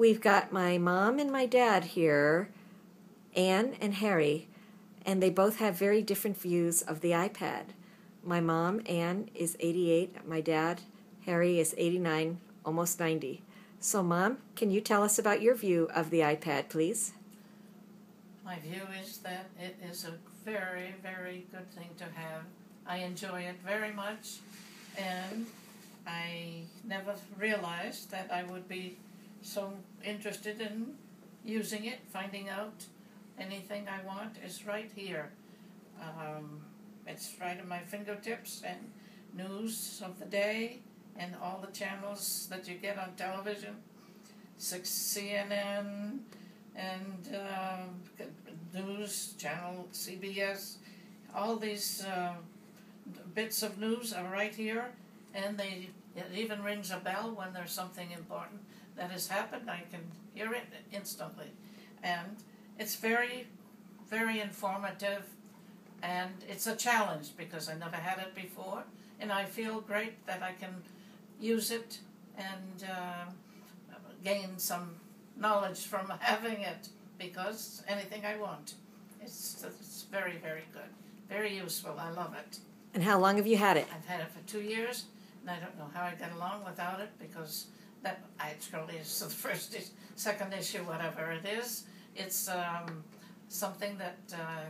We've got my mom and my dad here, Anne and Harry, and they both have very different views of the iPad. My mom, Anne, is 88. My dad, Harry, is 89, almost 90. So, Mom, can you tell us about your view of the iPad, please? My view is that it is a very, very good thing to have. I enjoy it very much, and I never realized that I would be so interested in using it. Finding out anything I want is right here. It's right at my fingertips, and news of the day and all the channels that you get on television, CNN and news channel CBS, all these bits of news are right here, and it even rings a bell when there's something important that has happened. I can hear it instantly, and it's very, very informative, and it's a challenge because I never had it before, and I feel great that I can use it and gain some knowledge from having it, because anything I want. It's very, very good. Very useful. I love it. And how long have you had it? I've had it for 2 years, and I don't know how I got along without it, because that actually is the first, second issue, whatever it is. It's something that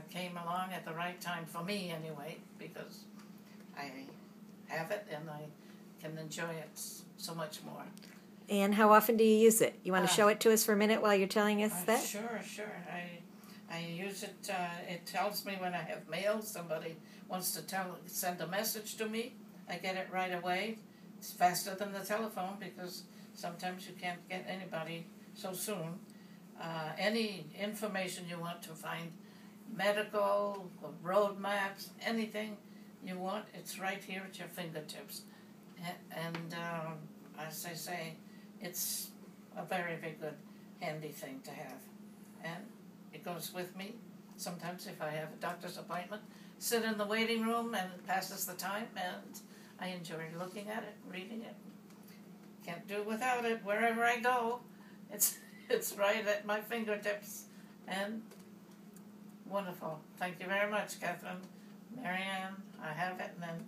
came along at the right time for me anyway, because I have it and I can enjoy it so much more. And how often do you use it? You want to show it to us for a minute while you're telling us that? Sure. I use it. It tells me when I have mail. Somebody wants to send a message to me. I get it right away. It's faster than the telephone, because sometimes you can't get anybody so soon. Any information you want to find, medical, road maps, anything you want, it's right here at your fingertips. And as I say, it's a very, very good, handy thing to have. And it goes with me. Sometimes if I have a doctor's appointment, sit in the waiting room, and it passes the time, and I enjoy looking at it, reading it. Can't do without it wherever I go. It's right at my fingertips, and wonderful. Thank you very much, Catherine. Marianne, I have it and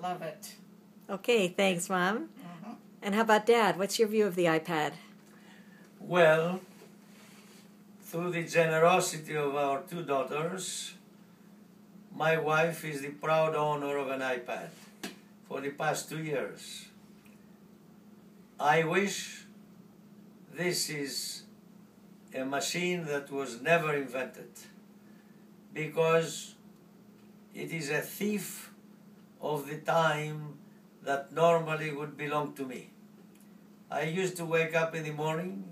love it. Okay, thanks, Mom. And how about Dad? What's your view of the iPad? Well, through the generosity of our two daughters, my wife is the proud owner of an iPad for the past 2 years. I wish this is a machine that was never invented, because it is a thief of the time that normally would belong to me. I used to wake up in the morning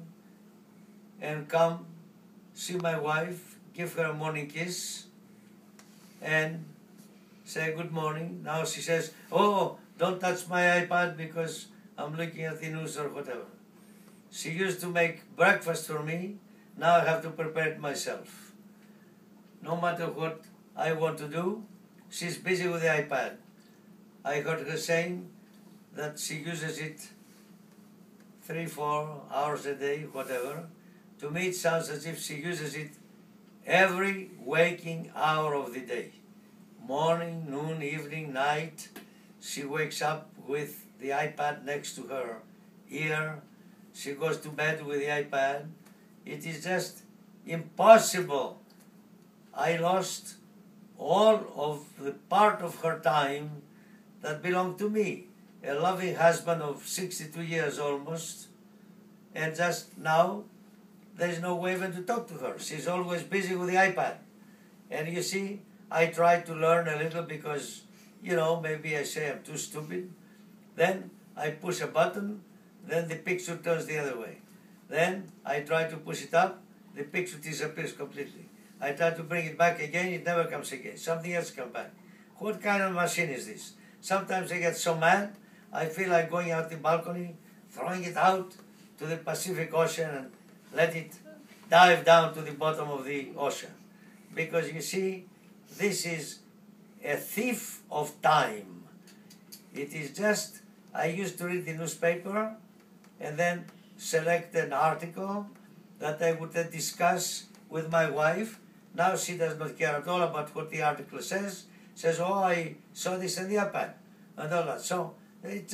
and come see my wife, give her a morning kiss, and say good morning. Now she says, "Oh, don't touch my iPad because I'm looking at the news," or whatever. She used to make breakfast for me. Now I have to prepare it myself. No matter what I want to do, she's busy with the iPad. I heard her saying that she uses it 3-4 hours a day, whatever. To me it sounds as if she uses it every waking hour of the day. Morning, noon, evening, night. She wakes up with the iPad next to her ear. She goes to bed with the iPad. It is just impossible. I lost all of the part of her time that belonged to me. A loving husband of 62 years almost, and just now there's no way even to talk to her. She's always busy with the iPad. And you see, I try to learn a little because, maybe I say I'm too stupid. Then I push a button, then the picture turns the other way. Then I try to push it up, the picture disappears completely. I try to bring it back again, it never comes again. Something else comes back. What kind of machine is this? Sometimes I get so mad, I feel like going out the balcony, throwing it out to the Pacific Ocean and let it dive down to the bottom of the ocean. Because you see, this is a thief of time. It is just, I used to read the newspaper, and then select an article that I would then discuss with my wife. Now she does not care at all about what the article says. Says, oh, I saw this on the iPad, and all that. So it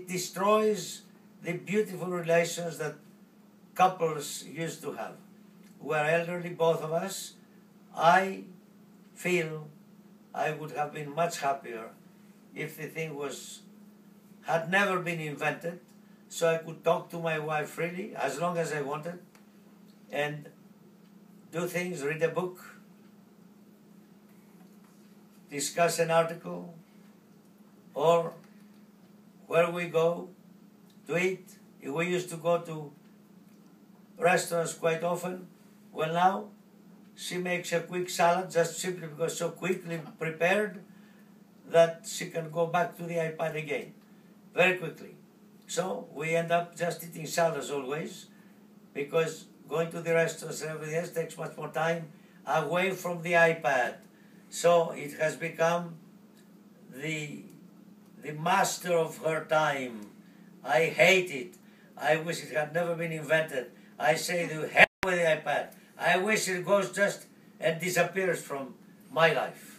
destroys the beautiful relations that couples used to have. We are elderly, both of us. I feel I would have been much happier if the thing had never been invented, so I could talk to my wife freely as long as I wanted, and do things, read a book, discuss an article, or where we go to eat. We used to go to restaurants quite often. Well, now she makes a quick salad just simply because so quickly prepared that she can go back to the iPad again very quickly. So we end up just eating salads always, because going to the restaurants and everything else takes much more time away from the iPad. So it has become the master of her time. I hate it. I wish it had never been invented. I say to hell with the iPad. I wish it goes just and disappears from my life.